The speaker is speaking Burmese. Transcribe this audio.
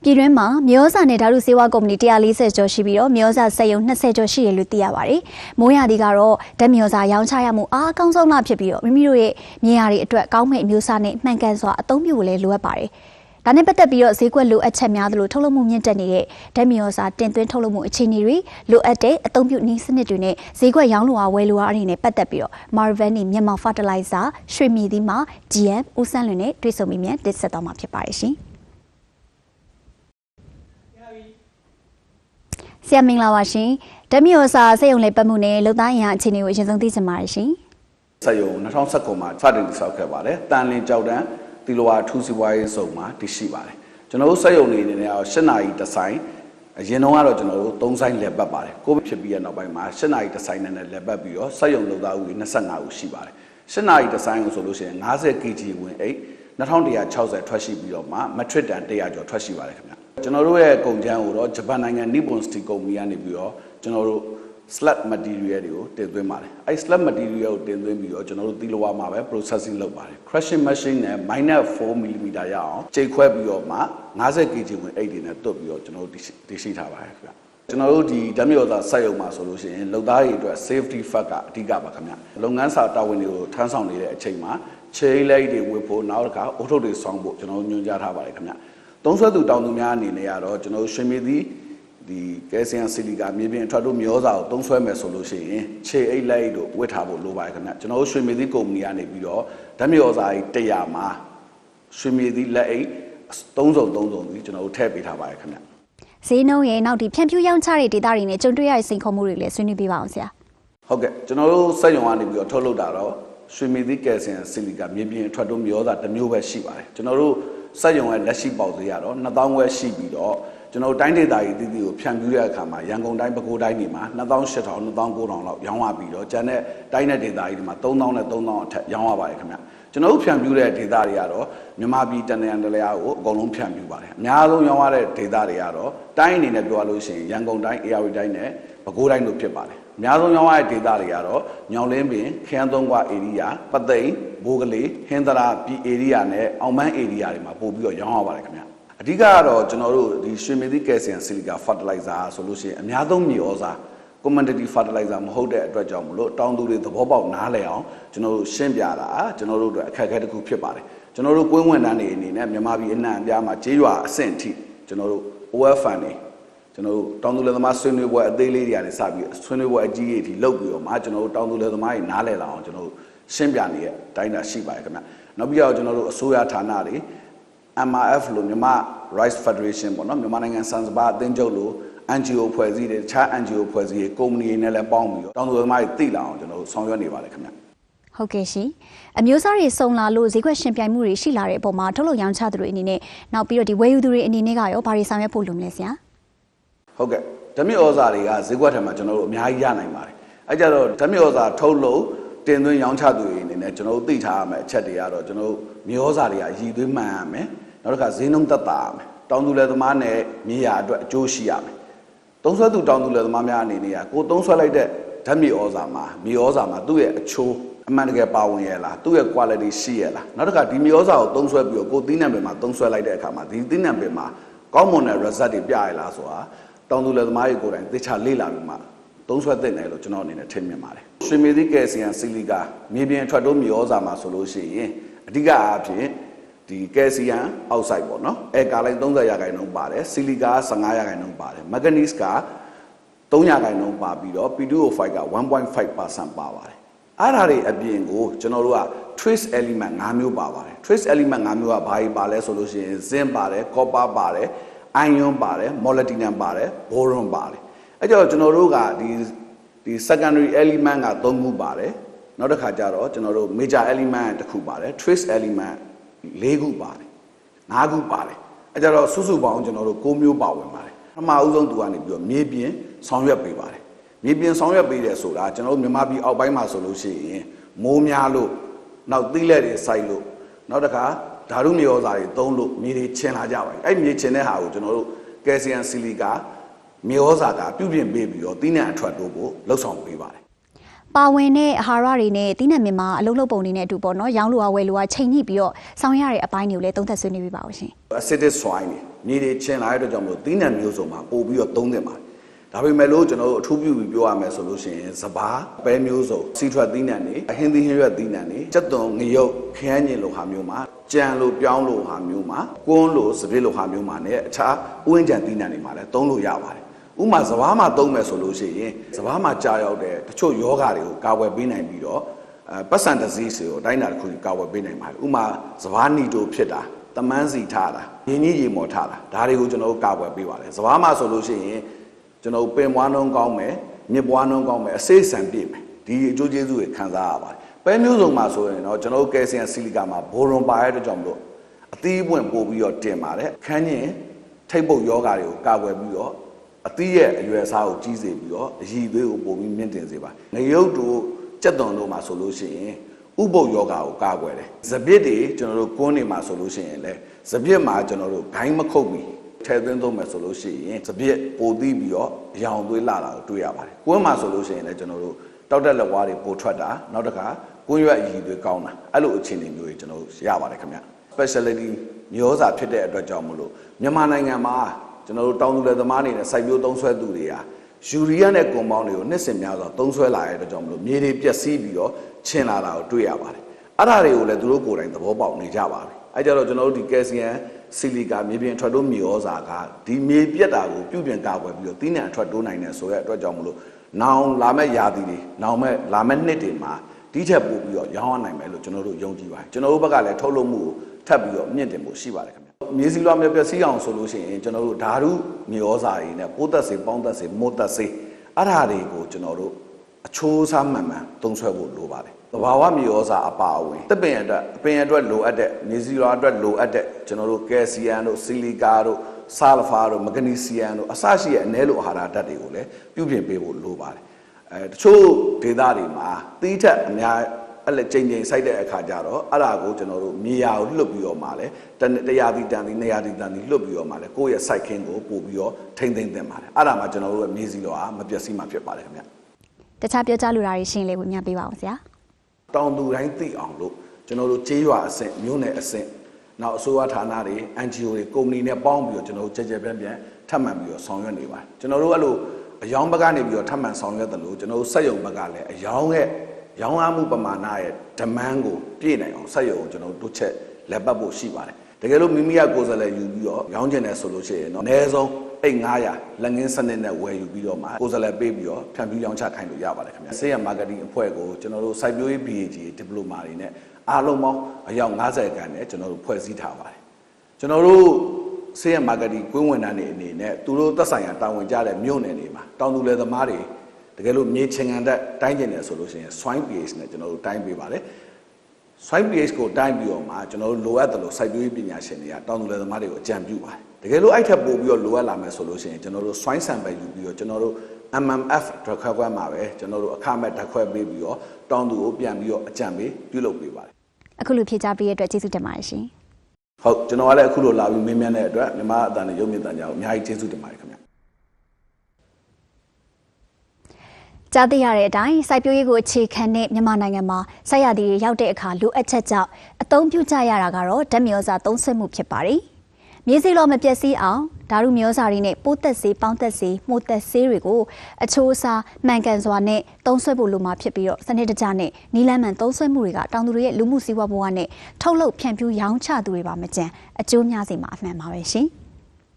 ပြည်တွင်းမှာမျိုးစာနဲ့ဓာတုဆေးဝါးကုမ္ပဏီ140ကျော်ရှိပြီးတော့မျိုးစာစက်ရုံ20ကျော်ရှိရလို့သိရပါတယ်။မိုးရာသီကတော့ဓာတ်မျိုးစာရောင်းချရမှုအားအကောင်းဆုံးလားဖြစ်ပြီးတော့မိမိတို့ရဲ့မြေယာတွေအတွက်ကောင်းမဲ့မျိုးစာနဲ့မှန်ကန်စွာအသုံးပြုဖို့လည်းလိုအပ်ပါတယ်။ဒါနဲ့ပတ်သက်ပြီးတော့ဈေးကွက်လိုအပ်ချက်များသလိုထုတ်လုပ်မှုမြင့်တက်နေတဲ့ဓာတ်မျိုးစာတင်သွင်းထုတ်လုပ်မှုအခြေအနေတွေလိုအပ်တဲ့အသုံးပြုနည်းစနစ်တွေနဲ့ဈေးကွက်ရောင်းလိုအားဝယ်လိုအားအနေနဲ့ပတ်သက်ပြီးတော့ Marvani မြန်မာ Fertilizer ရွှေမြေသီးမှာ GM ဦးစန်းလွင်နဲ့တွေ့ဆုံမိမြန်တင်ဆက်သွားမှာဖြစ်ပါတယ်ရှင်။ဆရာမင်္ဂလာပါရှင်ဓာတ်မျိုးစာစက်ရုံလေးပတ်မှုနဲ့လုပ်သားအင်အားအခြေအနေကိုအရင်ဆုံးသိချင်ပါတယ်ရှင်စက်ရုံ2019မှာစတင်တည်ဆောက်ခဲ့ပါတယ်တန်လင်းကြောက်တန်းတီလိုဝါထူးစီပွားရေးစုံမှာတည်ရှိပါတယ်ကျွန်တော်တို့စက်ရုံနေနေနဲ့8နာရီတစ်ဆိုင်အရင်တော့ကတော့ကျွန်တော်တို့3ဆိုင်လည်ပတ်ပါတယ်ကိုဗစ်ဖြစ်ပြီးတဲ့နောက်ပိုင်းမှာ8နာရီတစ်ဆိုင်နဲ့လည်ပတ်ပြီးတော့စက်ရုံလုပ်သားဦး25ဦးရှိပါတယ်8နာရီတစ်ဆိုင်ကိုဆိုလို့ရှိရင်50 kg ဝင်အိတ်2160ထွက်ရှိပြီးတော့မှ metric ton 100ကျော်ထွက်ရှိပါတယ်ခင်ဗျကျွန်တော်တို့ရဲ့ကုန်ကျန်းကိုတော့ဂျပန်နိုင်ငံ Nippon Steel ကုမ္ပဏီကနေပြီးတော့ကျွန်တော်တို့ slab material တွေကိုတင်သွင်းပါတယ်အဲ slab material ကိုတင်သွင်းပြီးတော့ကျွန်တော်တို့တီလိုဝါမှာပဲ processing လုပ်ပါတယ် crushing machine နဲ့ -4 mm ရအောင်ချိန်ခွဲပြီးတော့မှ50 kg ဝင်အိတ်တွေနဲ့တွတ်ပြီးတော့ကျွန်တော်တို့တည်ရှိထားပါတယ်ခင်ဗျကျွန်တော်တို့ဒီဓာတ်မြေဩဇာစက်ရုံမှာဆိုလို့ရှိရင်လုပ်သားတွေအတွက် safety factor ကအဓိကပါခင်ဗျလုပ်ငန်းစာတာဝန်တွေကိုထမ်းဆောင်နေတဲ့အချိန်မှာခြေလိုက်တွေဝတ်ဖို့နောက်တစ်ခါအုတ်ထုတ်တွေဆောင်းဖို့ကျွန်တော်တို့ညွှန်ကြားထားပါတယ်ခင်ဗျသုံးဆွဲသူတောင်သူများအနေနဲ့ကတော့ကျွန်တော်တို့ရွှေမြေသီးဒီကယ်လ်ဆီယမ်ဆီလီကာမြေပြင်အထွက်တို့မျိုးစာကိုသုံးဆွဲမယ်ဆိုလို့ရှိရင်ခြေအိတ်လက်အိတ်တို့ဝတ်ထားဖို့လိုပါတယ်ခင်ဗျကျွန်တော်တို့ရွှေမြေသီးကုမ္ပဏီကနေပြီးတော့ဓာတ်မြေဩဇာကြီး100မှာရွှေမြေသီးလက်အိတ်3စုံပြီးကျွန်တော်တို့ထည့်ပေးထားပါတယ်ခင်ဗျဈေးနှုန်းရဲ့နောက်ဒီဖြန့်ဖြူးရောင်းချတဲ့ဒေတာတွေနဲ့ကြုံတွေ့ရတဲ့စိန်ခေါ်မှုတွေလည်းဆွေးနွေးပေးပါအောင်ဆရာဟုတ်ကဲ့ကျွန်တော်တို့စက်ရုံကနေပြီးတော့ထုတ်လုပ်တာတော့ရွှေမြေသီးကယ်လ်ဆီယမ်ဆီလီကာမြေပြင်အထွက်တို့မျိုးစာတစ်မျိုးပဲရှိပါတယ်ကျွန်တော်တို့စက်ရုံရဲ့လက်ရှိပေါက်ဈေးကတော့2000ဝယ်ရှိပြီးတော့ကျွန်တော်တိုင်းဒေသကြီးတည်တည်ကိုဖြန့်ဖြူးတဲ့အခါမှာရန်ကုန်တိုင်းပဲခူးတိုင်းတွေမှာ2800 2900လောက်ရောင်းရပြီးတော့ကျန်တဲ့တိုင်းနဲ့ဒေသကြီးတွေမှာ3000နဲ့3000အထက်ရောင်းရပါတယ်ခင်ဗျကျွန်တော်တို့ဖြန့်ဖြူးတဲ့ဒေသတွေကတော့မြန်မာပြည်တနင်္လာရီကိုအကုန်လုံးဖြန့်ဖြူးပါတယ်အများဆုံးရောင်းရတဲ့ဒေသတွေကတော့တိုင်းအနေနဲ့ပြောလို့ရှိရင်ရန်ကုန်တိုင်းအေရဝတီတိုင်းနဲ့ပဲခူးတိုင်းတို့ဖြစ်ပါတယ်အများဆုံးရောင်းရတဲ့ဒေသတွေကတော့ညောင်လင်းပင်ခရမ်းသုံးကွာဧရိယာပသိမ်ဘိုးကလေးဟင်းသရာပြည်ဧရိယာနဲ့အောင်မန်းဧရိယာတွေမှာပို့ပြီးတော့ရောင်းရပါတယ်ခင်ဗျအဓိကကတော့ကျွန်တော်တို့ဒီရွှေမြေသီးကယ်လ်ဆီယမ်ဆီလီကာ fertilizer ဆိုလို့ရှိရင်အများဆုံးမြေဩဇာ commodity fertilizer မဟုတ်တဲ့အတွက်ကြောင့်မလို့တောင်သူတွေသဘောပေါက်နားလည်အောင်ကျွန်တော်တို့ရှင်းပြတာကျွန်တော်တို့အတွက်အခက်အခဲတစ်ခုဖြစ်ပါတယ်ကျွန်တော်တို့ကွင်းဝင်တန်းတွေအနေနဲ့မြန်မာပြည်အနှံ့အပြားမှာကျေးရွာအဆင့်အထိကျွန်တော်တို့ OFN တွေကျွန်တော်တို့တောင်သူလယ်သမားဆွေးနွေးပွဲအသေးလေးတွေကနေစပြီးဆွေးနွေးပွဲအကြီးကြီးအထိလုပ်ပြီးတော့မှကျွန်တော်တို့တောင်သူလယ်သမားတွေနားလည်လာအောင်ကျွန်တော်တို့ရှင်းပြနေတဲ့အတိုင်းတာရှိပါတယ်ခင်ဗျနောက်ပြီးတော့ကျွန်တော်တို့အစိုးရဌာနတွေ MRF လို့မြန်မာ Rice Federation ပေါ့နော်မြန်မာနိုင်ငံစံစပါးအသင်းချုပ်လို့ NGO ဖွဲ့စည်းတယ်တခြား NGO ဖွဲ့စည်းရေးကုမ္ပဏီတွေနဲ့လည်းပေါင်းပြီးတော့တောင်သူလယ်သမားတွေသိလာအောင်ကျွန်တော်တို့ဆောင်ရွက်နေပါတယ်ခင်ဗျဟုတ်ကဲ့ရှင်အမျိုးအစားတွေစုံလာလို့ဈေးကွက်ရှင်ပြိုင်မှုတွေရှိလာတဲ့အပေါ်မှာထုတ်လုပ်ရောင်းချသူတွေအနေနဲ့နောက်ပြီးတော့ဒီဝယ်ယူသူတွေအနေနဲ့ကရောဘာတွေဆောင်ရွက်ဖို့လိုမလဲဆရာဟုတ်ကဲ့ဓာတ်မြေဩဇာတွေကဈေးကွက်ထဲမှာကျွန်တော်တို့အများကြီးရနိုင်ပါတယ်အဲကြတော့ဓာတ်မြေဩဇာထုတ်လို့တင်သွင်းရောင်းချသူတွေအနေနဲ့ကျွန်တော်တို့သိထားရမယ့်အချက်တွေကတော့ကျွန်တော်တို့မြေဩဇာတွေကရည်သွေးမှန်ရမယ်နောက်တစ်ခါဈေးနှုန်းသက်သာရမယ်တောင်သူလယ်သမားနဲ့မြေယာအတွက်အကျိုးရှိရမယ်သုံးဆွဲသူတောင်သူလယ်သမားများအနေနဲ့ကကိုသုံးဆွဲလိုက်တဲ့ဓာတ်မြေဩဇာမှာမြေဩဇာမှာသူ့ရဲ့အချိုးအမှန်တကယ်ပါဝင်ရဲ့လားသူ့ရဲ့ quality ရှိရဲ့လားနောက်တစ်ခါဒီမြေဩဇာကိုသုံးဆွဲပြီးတော့ကိုသီးနှံပင်မှာသုံးဆွဲလိုက်တဲ့အခါမှာဒီသီးနှံပင်မှာကောင်းမွန်တဲ့ result တွေပြရလားဆိုတာတောင်သူလယ်သမားတွေကိုယ်တိုင်သေချာလေ့လာပြီးမှသုံးဆွဲသင့်တယ်လို့ကျွန်တော်အနေနဲ့ထင်မြင်ပါတယ်ရွှေမြေသီးကယ်လ်ဆီယမ်ဆီလီကာမြေပြင်ထွက်တို့မြေဩဇာမှာဆိုလို့ရှိရင်အဓိကအားဖြင့်ဒီကယ်လ်ဆီယမ်အောက်ဆိုက်ပေါ့နော်အဲကာလိုင်း30%ပါတယ်ဆီလီကာ15%ပါတယ်မက်ဂနီစ်က3%ပါပြီးတော့ P2O5 က 1.5% ပါပါတယ်အဲ့ဒါတွေအပြင်ကိုကျွန်တော်တို့က trace element 5မျိုးပါပါတယ် trace element 5မျိုးကဘာကြီးပါလဲဆိုလို့ရှိရင် zinc ပါတယ် copper ပါတယ် iron ပါတယ် molybdenum ပါတယ် boron ပါတယ်အဲ့ကြောင့်ကျွန်တော်တို့ကဒီ secondary element က3ခုပါတယ်နောက်တစ်ခါကျတော့ကျွန်တော်တို့ major element တစ်ခုပါတယ် trace element 4ခုပါတယ်5ခုပါတယ်အဲ့ကြတော့စုစုပေါင်းကျွန်တော်တို့6မျိုးပါဝင်ပါတယ်ပထမဦးဆုံးသူကနေပြီးတော့မြေပြင်ဆောင်ရွက်ပေးပါတယ်မြေပြင်ဆောင်ရွက်ပေးတယ်ဆိုတာကျွန်တော်တို့မြန်မာပြည်အောက်ပိုင်းမှာဆိုလို့ရှိရင်မိုးများလို့နောက်သီးလက်တွေစိုက်လို့နောက်တစ်ခါဓာတုမြေဩဇာတွေသုံးလို့မြေတွေချင်းလာကြပါတယ်အဲ့မြေချင်းတဲ့ဟာကိုကျွန်တော်တို့ကယ်လ်ဆီယမ်ဆီလီကာမြေဩဇာကပြုပြင်ပေးပြီးတော့သီးနှံအထွက်တို့ကိုလှုပ်ဆောင်ပေးပါတယ် ပါဝင်တဲ့အာဟာရတွေနဲ့တီးနှံမြန်မာအလုံးလုံးပုံတွေနဲ့အတူပေါ့နော်ရောင်းလိုဝယ်လိုချိန်ညှိပြီးတော့ဆောင်ရတဲ့အပိုင်းတွေကိုလည်းသုံးသပ်ဆွေးနွေးပြပါဦးရှင် acidic soil မြေတွေချင်းလာတဲ့အတွက်ကြောင့်မို့တီးနှံမျိုးစုံမှာပို့ပြီးတော့သုံးသင့်ပါတယ်ဒါပေမဲ့လို့ကျွန်တော်တို့အထူးပြုပြီးပြောရမယ်ဆိုလို့ရှိရင်စဘာပဲမျိုးစုံစီထွက်သီးနှံတွေအဟင်းသီးဟင်းရွက်သီးနှံတွေစက်သွန်ငရုတ်ခရမ်းညင်လိုဟာမျိုးမှာကြံလိုပြောင်းလိုဟာမျိုးမှာကွန်းလိုစပစ်လိုဟာမျိုးမှာနဲ့အခြားဥယျာဉ်ကြံသီးနှံတွေမှာလည်းသုံးလို့ရပါတယ်ဥမာစဘာမှာသုံးမယ်ဆိုလို့ရှိရင်စဘာမှာကြာရောက်တဲ့တချို့ယောဂါတွေကိုကာဝယ်ပေးနိုင်ပြီးတော့ပတ်စံ disease တွေကိုအတိုင်းအတာတစ်ခုကာဝယ်ပေးနိုင်ပါတယ်ဥမာစဘာနီတိုဖြစ်တာတမန်းစီထားတာရင်းကြီးရေမော်ထားတာဒါတွေကိုကျွန်တော်တို့ကာဝယ်ပေးပါတယ်စဘာမှာဆိုလို့ရှိရင်ကျွန်တော်ပင်ပွားနှုံးကောင်းမယ်မြစ်ပွားနှုံးကောင်းမယ်အစိစံပြည့်မယ်ဒီအကျိုးကျေးဇူးတွေခံစားရပါတယ်ပဲမျိုးစုံမှာဆိုရင်တော့ကျွန်တော်တို့ကယ်ဆီယမ်ဆီလီကာမှာဘိုရွန်ပါရဲ့အတွက်ကြောင့်မလို့အသီးပွင့်ပို့ပြီးတော့တင်ပါတယ်ခန်းညင်ထိပ်ပုတ်ယောဂါတွေကိုကာကွယ်ပြီးတော့အသီးရဲ့အရွယ်အစားကိုကြီးစေပြီးတော့အရည်သွေးကိုပို့ပြီးမြင့်တင်စေပါငရုတ်တို့ကြက်သွန်တို့မှာဆိုလို့ရှိရင်ဥပုပ်ယောဂါကိုကာကွယ်တယ်စပစ်တွေကျွန်တော်တို့ကွန်းနေမှာဆိုလို့ရှိရင်လည်းစပစ်မှာကျွန်တော်တို့ဂိုင်းမခုတ်ပြီးထဲသွင်းသုံးမယ်ဆိုလို့ရှိရင်စပစ်ပိုသီးပြီးတော့အယောင်သွေးလာတာကိုတွေ့ရပါတယ်ကွန်းမှာဆိုလို့ရှိရင်လည်းကျွန်တော်တို့တောက်တက်လက်ဝါးတွေပိုထွက်တာနောက်တစ်ခါကွန်းရွက်အရည်သွေးကောင်းတာအဲ့လိုအခြေအနေမျိုးတွေကျွန်တော်တို့ရပါတယ်ခင်ဗျ specialty မျိုးစာဖြစ်တဲ့အတွက်ကြောင့်မလို့မြန်မာနိုင်ငံမှာကျွန်တော်တို့တောင်သူလယ်သမားတွေနဲ့စိုက်ပျိုးသုံးစွဲသူတွေကယူရီးယားနဲ့ကွန်ပေါင်းတွေကိုနှစ်စဉ်များစွာသုံးစွဲလာတဲ့အတွက်ကြောင့်မလို့မြေတွေပျက်စီးပြီးတော့ချင်လာတာကိုတွေ့ရပါတယ်အဲ့ဒါတွေကိုလည်းသူတို့ကိုယ်တိုင်သဘောပေါက်နေကြပါပြီအဲ့ကြတော့ကျွန်တော်တို့ဒီကယ်ဆီယမ်ဆီလီကာမြေပြင်အထွက်တိုးမြေဩဇာကဒီမြေပြက်တာကိုပြုပြင်ကာကွယ်ပြီးတော့တီးနှံအထွက်တိုးနိုင်တယ်ဆိုတဲ့အတွက်ကြောင့်မလို့နောင်လာမဲ့ယာတီတွေနောင်မဲ့လာမဲ့နှစ်တွေမှာဒီထက်ပိုပြီးတော့ရောင်းရနိုင်မယ်လို့ကျွန်တော်တို့ယုံကြည်ပါတယ်ကျွန်တော်တို့ဘက်ကလည်းထုတ်လုပ်မှုကိုထပ်ပြီးတော့မြင့်တင်ဖို့ရှိပါတယ်ခင်ဗျမြေစီလွှာမြေပျက်စီးအောင်ဆိုလို့ရှိရင်ကျွန်တော်တို့ဓာတုမြေဩဇာတွေနဲ့ပိုးသက်စေပေါင်းသက်စေမိုးသက်စေအဲ့ဒါတွေကိုကျွန်တော်တို့အချိုးစားမှန်မှန်သုံးစွဲဖို့လိုပါတယ်သဘာဝမြေဩဇာအပါအဝင်တစ်ပင်အတွက်လိုအပ်တဲ့မြေစီလွှာအတွက်လိုအပ်တဲ့ကျွန်တော်တို့ကယ်ဆီယမ်တို့ဆီလီကာတို့ဆာလဖာတို့မဂနီဆီယမ်တို့အစရှိတဲ့အနည်းလိုအာဟာရဓာတ်တွေကိုလည်းပြုပြင်ပေးဖို့လိုပါတယ်တချို့ဒေသတွေမှာသီးထက်အများအဲ့လေချိန်စိုက်တဲ့အခါကျတော့အဲ့ဒါကိုကျွန်တော်တို့မြေယာကိုလွတ်ပြီးတော့မှလည်း100တီတန်တီ200တီတန်တီလွတ်ပြီးတော့မှလည်းကိုယ့်ရဲ့စိုက်ခင်းကိုပို့ပြီးတော့ထိမ့်သိမ့်သင့်ပါတယ်အဲ့ဒါမှကျွန်တော်တို့ရဲ့မြေစီလွှာမပျက်စီးမှာဖြစ်ပါတယ်ခင်ဗျတခြားပြောကြားလိုတာတွေရှင်းလေးဝင်ပြပေးပါအောင်ဆရာတောင်သူတိုင်းသိအောင်လို့ကျွန်တော်တို့ကျေးရွာအဆင့်မြို့နယ်အဆင့်နောက်အစိုးရဌာနတွေ NGO တွေကုမ္ပဏီနဲ့ပေါင်းပြီးတော့ကျွန်တော်တို့ကြဲပြန့်ထပ်မံပြီးတော့ဆောင်ရွက်နေပါတယ်ကျွန်တော်တို့အဲ့လိုအယောင်ဘက်ကနေပြီးတော့ထပ်မံဆောင်ရွက်တယ်လို့ကျွန်တော်တို့စက်ရုံဘက်ကလည်းအယောင်ရဲ့ရောင်းအားမှုပမာဏရဲ့ demand ကိုပြည့်နိုင်အောင်စက်ရုံကိုကျွန်တော်တို့ချက်လက်ပတ်ဖို့ရှိပါတယ်တကယ်လို့မိမိကကိုယ်စားလှယ်ယူပြီးတော့ရောင်းချင်တယ်ဆိုလို့ရှိရင်တော့အနည်းဆုံးအိတ်900လက်ငင်းစနစ်နဲ့ဝယ်ယူပြီးတော့မှကိုယ်စားလှယ်ပေးပြီးတော့ဖြန့်ဖြူးရောင်းချခိုင်းလို့ရပါတယ်ခင်ဗျဆေးရ marketing အဖွဲ့ကိုကျွန်တော်တို့စိုက်ပျိုးရေး BAG diploma တွေနဲ့အားလုံးပေါင်းအယောက်90ခန့်နဲ့ကျွန်တော်တို့ဖွဲ့စည်းထားပါတယ်ကျွန်တော်တို့ဆေးရ marketing ကွင်းဝင်တန်းတွေအနေနဲ့သူတို့သက်ဆိုင်ရာတာဝန်ကျတဲ့မြို့နယ်တွေမှာတောင်သူလယ်သမားတွေတကယ်လို့မြေချင်ငံတက်တိုင်းကျင်တယ်ဆိုလို့ရှိရင် swine pH နဲ့ကျွန်တော်တို့တိုင်းပေးပါတယ် swine pH ကိုတိုင်းပြီးတော့မှကျွန်တော်တို့လိုအပ်တယ်လို့စိုက်ပျိုးရေးပညာရှင်တွေကတောင်သူလယ်သမားတွေကိုအကြံပြုပါတယ်တကယ်လို့အဲ့ထက်ပိုပြီးတော့လိုအပ်လာမယ်ဆိုလို့ရှိရင်ကျွန်တော်တို့ swine sample ယူပြီးတော့ကျွန်တော်တို့ MMF ဓာတ်ခွဲမှာပဲကျွန်တော်တို့အခမဲ့ဓာတ်ခွဲပေးပြီးတော့တောင်သူကိုပြန်ပြီးတော့အကြံပေးပြုလုပ်ပေးပါတယ်အခုလိုဖြေကြားပေးတဲ့အတွက်ကျေးဇူးတင်ပါတယ်ရှင်ဟုတ်ကျွန်တော်ကလည်းအခုလိုလာပြီးမင်းမြန်းတဲ့အတွက်မြန်မာအတန်နဲ့ရုပ်မြင့်တန်ကြကိုအများကြီးကျေးဇူးတင်ပါတယ်ခင်ဗျကြားသိရတဲ့အတိုင်းစိုက်ပျိုးရေးကိုအခြေခံတဲ့မြန်မာနိုင်ငံမှာဆက်ရသည်တွေရောက်တဲ့အခါလိုအပ်ချက်ကြောင့်အသုံးပြုကြရတာကတော့ဓာတ်မြေဩဇာသုံးစွဲမှုဖြစ်ပါတယ်။မြေစီလောမပျက်စီးအောင်ဓာတုမြေဩဇာတွေနဲ့ပိုးသက်ဆေးပေါင်းသက်ဆေးမှုသက်ဆေးတွေကိုအချိုးအစားမှန်ကန်စွာနဲ့သုံးစွဲဖို့လိုမှာဖြစ်ပြီးတော့စနစ်တကျနဲ့နီလန်းမှန်သုံးစွဲမှုတွေကတောင်သူတွေရဲ့လူမှုစီးပွားဘဝနဲ့ထုတ်လုပ်ဖြန့်ဖြူးရောင်းချသူတွေပါမကျန်အကျိုးများစေမှာအမှန်ပါပဲရှင်။